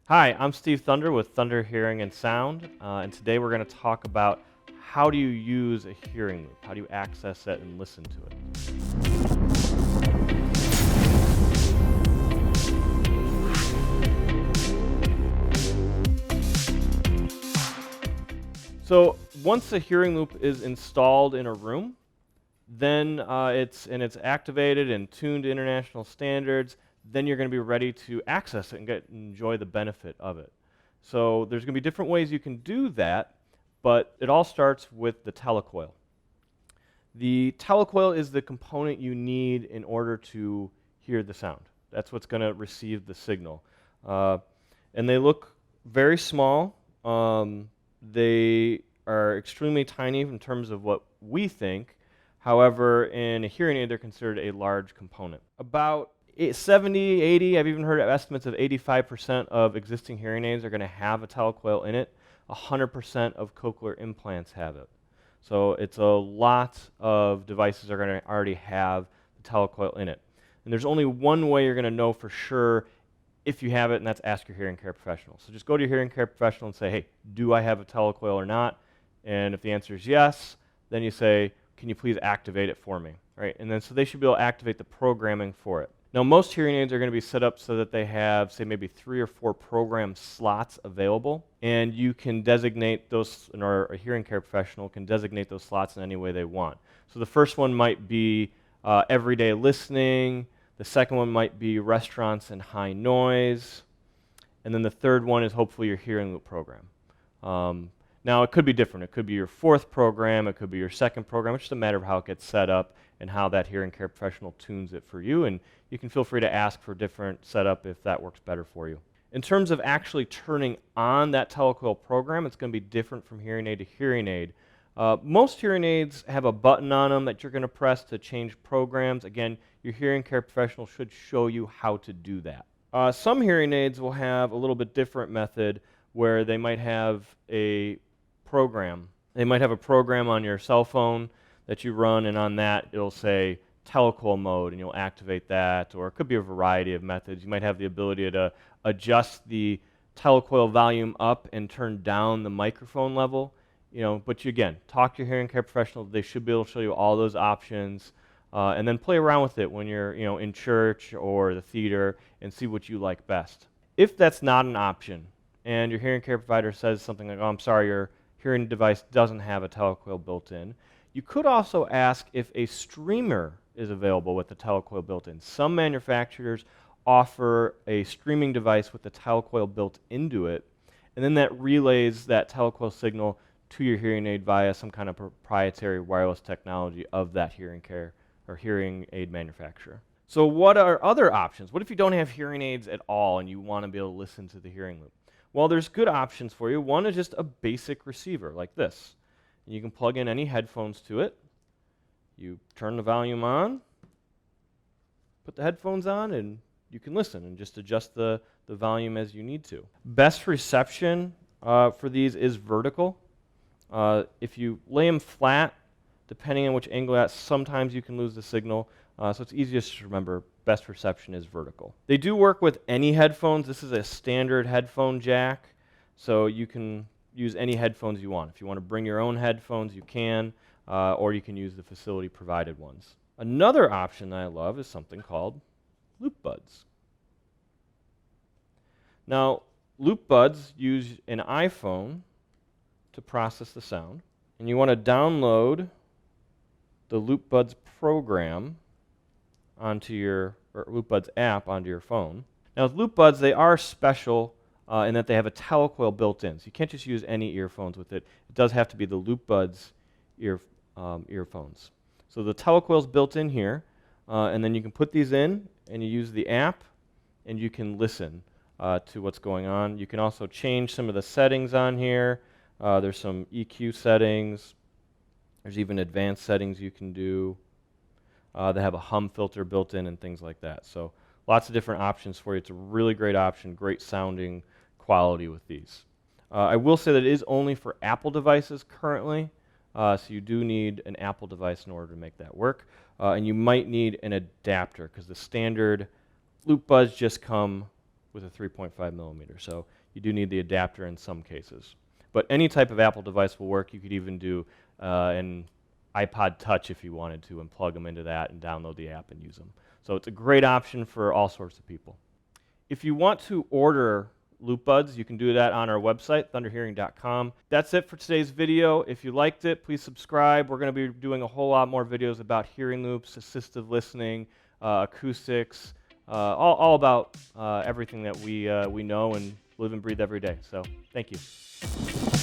Hi, I'm Steve Thunder with Thunder Hearing and Sound, and today we're going to talk about how do you use a hearing loop? How do you access it and listen to it? So once a hearing loop is installed in a room, then it's activated and tuned to international standards. Then you're going to be ready to access it and enjoy the benefit of it. So there's going to be different ways you can do that, but it all starts with the telecoil. The telecoil is the component you need in order to hear the sound. That's what's going to receive the signal. Uh, and they look very small. They are extremely tiny in terms of what we think. However, in a hearing aid, they're considered a large component. About 70, 80, I've even heard of estimates of 85% of existing hearing aids are going to have a telecoil in it. 100% of cochlear implants have it. So it's a lot of devices are going to already have the telecoil in it. And there's only one way you're going to know for sure if you have it, and that's ask your hearing care professional. So just go to your hearing care professional and say, hey, do I have a telecoil or not? And if the answer is yes, then you say, can you please activate it for me? Right? And then so they should be able to activate the programming for it. Now most hearing aids are going to be set up so that they have, say, maybe 3 or 4 program slots available, and you can designate those, or a hearing care professional can designate those slots in any way they want. So the first one might be everyday listening, the second one might be restaurants and high noise, and then the third one is hopefully your hearing loop program. Now it could be different. It could be your 4th program, it could be your 2nd program. It's just a matter of how it gets set up and how that hearing care professional tunes it for you, and you can feel free to ask for different setup if that works better for you. In terms of actually turning on that telecoil program, it's going to be different from hearing aid to hearing aid. Most hearing aids have a button on them that you're going to press to change programs. Again, your hearing care professional should show you how to do that. Some hearing aids will have a little bit different method where they might have a program. They might have a program on your cell phone that you run, and on that it'll say telecoil mode, and you'll activate that, or it could be a variety of methods. You might have the ability to adjust the telecoil volume up and turn down the microphone level. But again, talk to your hearing care professional. They should be able to show you all those options, and then play around with it when you're in church or the theater and see what you like best. If that's not an option, and your hearing care provider says something like, "Oh, I'm sorry, your hearing device doesn't have a telecoil built in," you could also ask if a streamer is available with the telecoil built in. Some manufacturers offer a streaming device with the telecoil built into it, and then that relays that telecoil signal to your hearing aid via some kind of proprietary wireless technology of that hearing care or hearing aid manufacturer. So what are other options? What if you don't have hearing aids at all and you want to be able to listen to the hearing loop? Well, there's good options for you. One is just a basic receiver like this. You can plug in any headphones to it. You turn the volume on, put the headphones on, and you can listen and just adjust the volume as you need to. Best reception for these is vertical. If you lay them flat, depending on which angle at, sometimes you can lose the signal. So it's easiest to remember, best reception is vertical. They do work with any headphones. This is a standard headphone jack, so you can use any headphones you want. If you want to bring your own headphones, you can, or you can use the facility provided ones. Another option that I love is something called loop buds. Now, loop buds use an iPhone to process the sound, and you want to download the Loop Buds program onto your, or Loop Buds app onto your phone. Now with Loop Buds, they are special in that they have a telecoil built in, so you can't just use any earphones with it. It does have to be the Loop Buds earphones. So the telecoil is built in here, and then you can put these in, and you use the app, and you can listen to what's going on. You can also change some of the settings on here. There's some EQ settings. There's even advanced settings you can do. They have a hum filter built in and things like that. So lots of different options for you. It's a really great option, great sounding quality with these. I will say that it is only for Apple devices currently, so you do need an Apple device in order to make that work. And you might need an adapter because the standard loop buds just come with a 3.5 millimeter. So you do need the adapter in some cases. But any type of Apple device will work. You could even do an iPod Touch if you wanted to, and plug them into that and download the app and use them. So it's a great option for all sorts of people. If you want to order loop buds, you can do that on our website, thunderhearing.com. That's it for today's video. If you liked it, please subscribe. We're going to be doing a whole lot more videos about hearing loops, assistive listening, acoustics, all about everything that we know and live and breathe every day. So thank you.